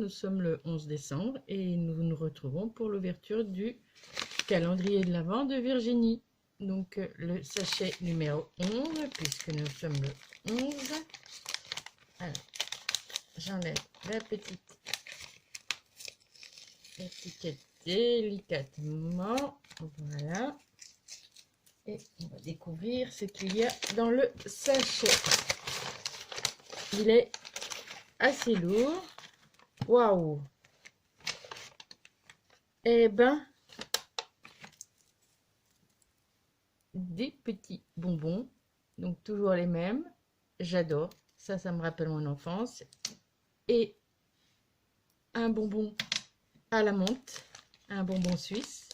nous sommes le 11 décembre et nous nous retrouvons pour l'ouverture du calendrier de l'Avent de Virginie. Donc le sachet numéro 11, puisque nous sommes le 11. Alors, j'enlève la petite étiquette délicatement. Voilà. Et on va découvrir ce qu'il y a dans le sachet. Il est assez lourd. Waouh! Eh ben, des petits bonbons. Donc toujours les mêmes. J'adore. Ça me rappelle mon enfance. Et un bonbon à la menthe. Un bonbon suisse.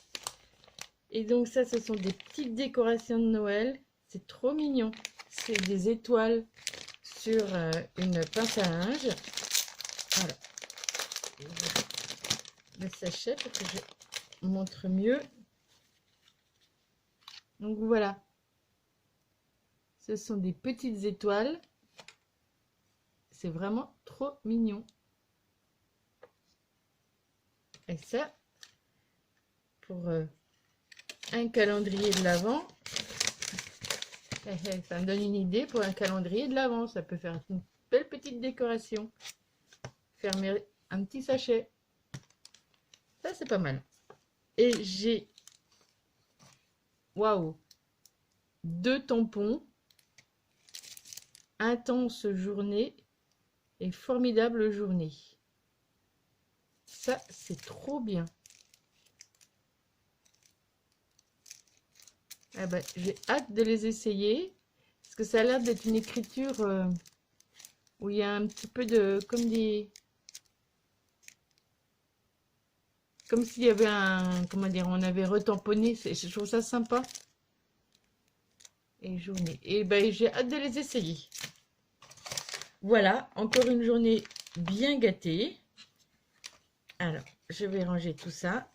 Et donc ça, ce sont des petites décorations de Noël. C'est trop mignon. C'est des étoiles sur une pince à linge. Voilà. Le sachet pour que je montre mieux. Donc voilà. Ce sont des petites étoiles. C'est vraiment trop mignon. Et ça, pour un calendrier de l'Avent, ça me donne une idée pour un calendrier de l'Avent. Ça peut faire une belle petite décoration. Fermer un petit sachet. Ça, c'est pas mal. Et j'ai, waouh, 2 tampons. Intense journée et formidable journée. Ça, c'est trop bien. Ah ben, j'ai hâte de les essayer. Parce que ça a l'air d'être une écriture où il y a un petit peu de... Comme s'il y avait un... Comment dire? On avait retamponné. Je trouve ça sympa. Et journée. Et ben, j'ai hâte de les essayer. Voilà, encore une journée bien gâtée. Alors, je vais ranger tout ça.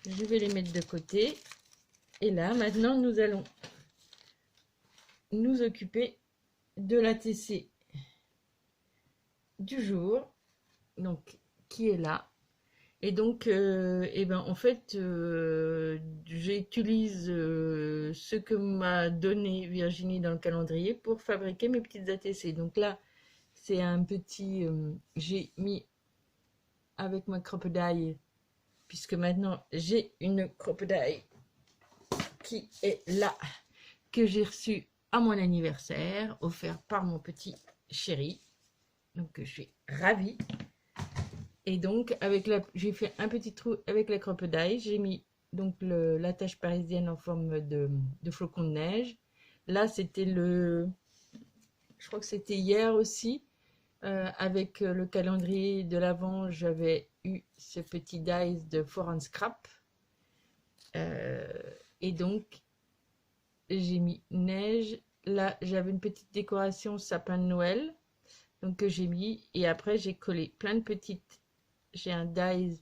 Je vais les mettre de côté. Et là, maintenant, nous allons nous occuper de la TC du jour. Donc, qui est là. Et donc, eh ben, en fait, j'utilise ce que m'a donné Virginie dans le calendrier pour fabriquer mes petites ATC. Donc là, c'est un petit... j'ai mis avec ma crocodile, puisque maintenant, j'ai une crocodile qui est là, que j'ai reçue à mon anniversaire, offert par mon petit chéri. Donc, je suis ravie. Et donc, j'ai fait un petit trou avec la crocodile. J'ai mis donc l'attache parisienne en forme de flocon de neige. Là, c'était je crois que c'était hier aussi. Avec le calendrier de l'Avent, j'avais eu ce petit dice de Foreign Scrap. Et donc, j'ai mis neige. Là, j'avais une petite décoration sapin de Noël. Donc, que j'ai mis. Et après, j'ai collé plein de petites. J'ai un die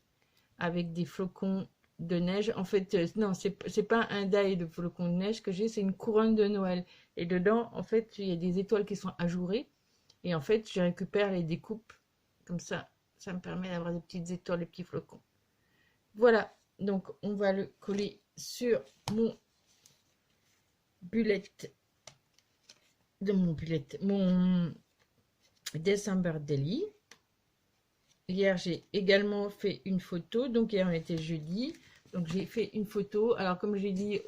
avec des flocons de neige. En fait, non, c'est pas un die de flocons de neige que j'ai, c'est une couronne de Noël. Et dedans, en fait, il y a des étoiles qui sont ajourées. Et en fait, je récupère les découpes. Comme ça me permet d'avoir des petites étoiles, des petits flocons. Voilà. Donc, on va le coller sur mon bullette. Mon December Daily. Hier, j'ai également fait une photo. Donc, hier, on était jeudi. Donc, j'ai fait une photo. Alors, comme j'ai dit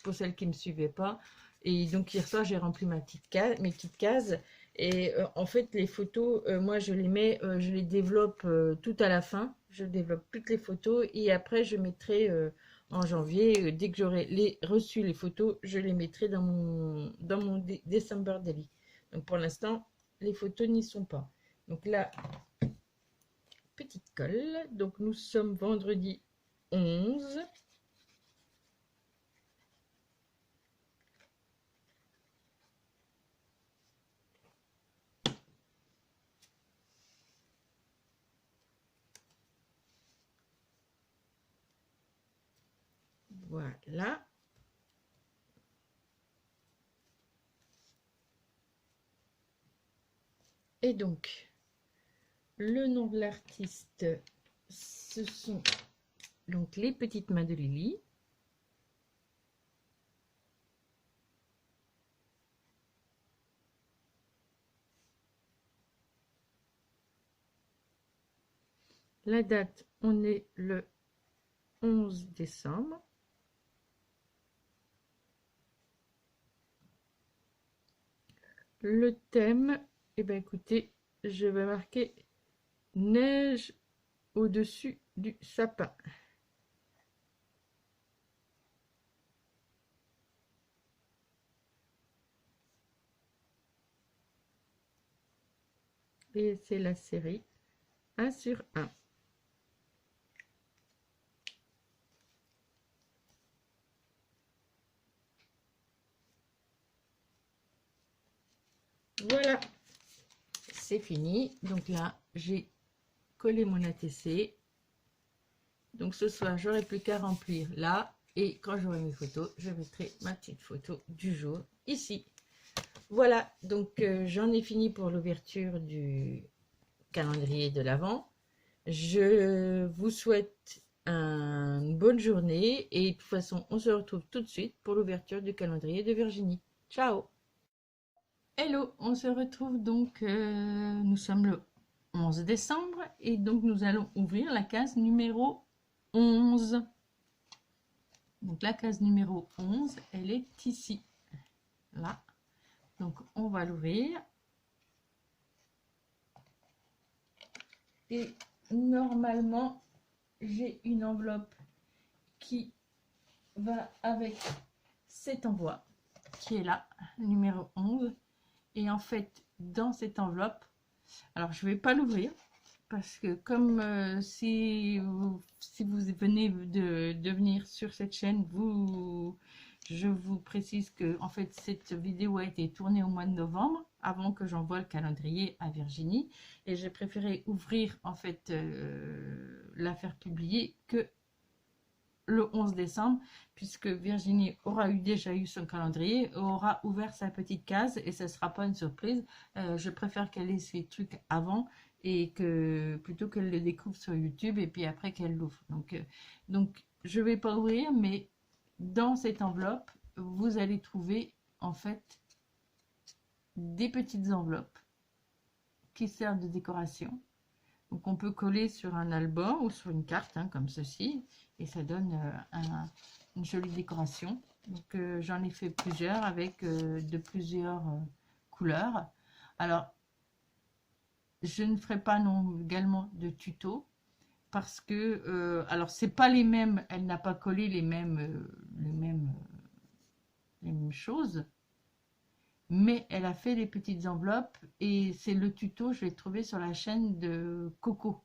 pour celles qui ne me suivaient pas. Et donc, hier soir, j'ai rempli mes petites cases. Et en fait, les photos, moi, je les mets, je les développe tout à la fin. Je développe toutes les photos. Et après, je mettrai en janvier, dès que j'aurai reçu les photos, je les mettrai dans mon December Daily. Donc, pour l'instant, les photos n'y sont pas. Donc là, petite colle. Donc nous sommes vendredi 11. Voilà. Et donc, le nom de l'artiste, ce sont donc les petites mains de Lily. La date, on est le 11 décembre. Le thème, eh bien écoutez, je vais marquer neige au-dessus du sapin. Et c'est la série 1 sur 1. Voilà, c'est fini. Donc là, j'ai collé mon ATC. Donc ce soir, j'aurai plus qu'à remplir là. Et quand j'aurai mes photos, je mettrai ma petite photo du jour ici. Voilà, donc j'en ai fini pour l'ouverture du calendrier de l'Avent. Je vous souhaite une bonne journée et de toute façon, on se retrouve tout de suite pour l'ouverture du calendrier de Virginie. Ciao! Hello, on se retrouve donc, nous sommes le 11 décembre et donc nous allons ouvrir la case numéro 11. Donc la case numéro 11, elle est ici, là. Donc on va l'ouvrir. Et normalement, j'ai une enveloppe qui va avec cette envoi qui est là, numéro 11. Et en fait, dans cette enveloppe, alors je ne vais pas l'ouvrir parce que comme si vous venez de venir sur cette chaîne, je vous précise que en fait cette vidéo a été tournée au mois de novembre avant que j'envoie le calendrier à Virginie et j'ai préféré ouvrir en fait la faire publier que le 11 décembre puisque Virginie aura déjà eu son calendrier, aura ouvert sa petite case et ce ne sera pas une surprise. Je préfère qu'elle ait ses trucs avant et que plutôt qu'elle le découvre sur YouTube et puis après qu'elle l'ouvre. Donc je vais pas ouvrir, mais dans cette enveloppe, vous allez trouver en fait des petites enveloppes qui servent de décoration. Donc on peut coller sur un album ou sur une carte, hein, comme ceci, et ça donne une jolie décoration. Donc j'en ai fait plusieurs avec de plusieurs couleurs. Alors je ne ferai pas non également de tuto parce que alors c'est pas les mêmes, elle n'a pas collé les mêmes choses, mais elle a fait des petites enveloppes et c'est le tuto, je l'ai trouvé sur la chaîne de Coco.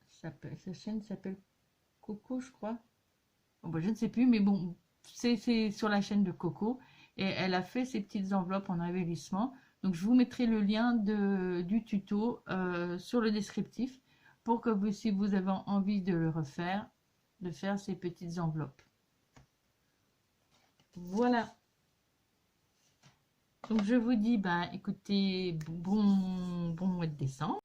Sa chaîne s'appelle Coco, je crois. Bon, bah, je ne sais plus, mais bon, c'est sur la chaîne de Coco et elle a fait ces petites enveloppes en embellissement. Donc je vous mettrai le lien du tuto sur le descriptif pour que vous, si vous avez envie de le refaire, de faire ces petites enveloppes. Voilà. Donc je vous dis, ben écoutez, bon mois de décembre.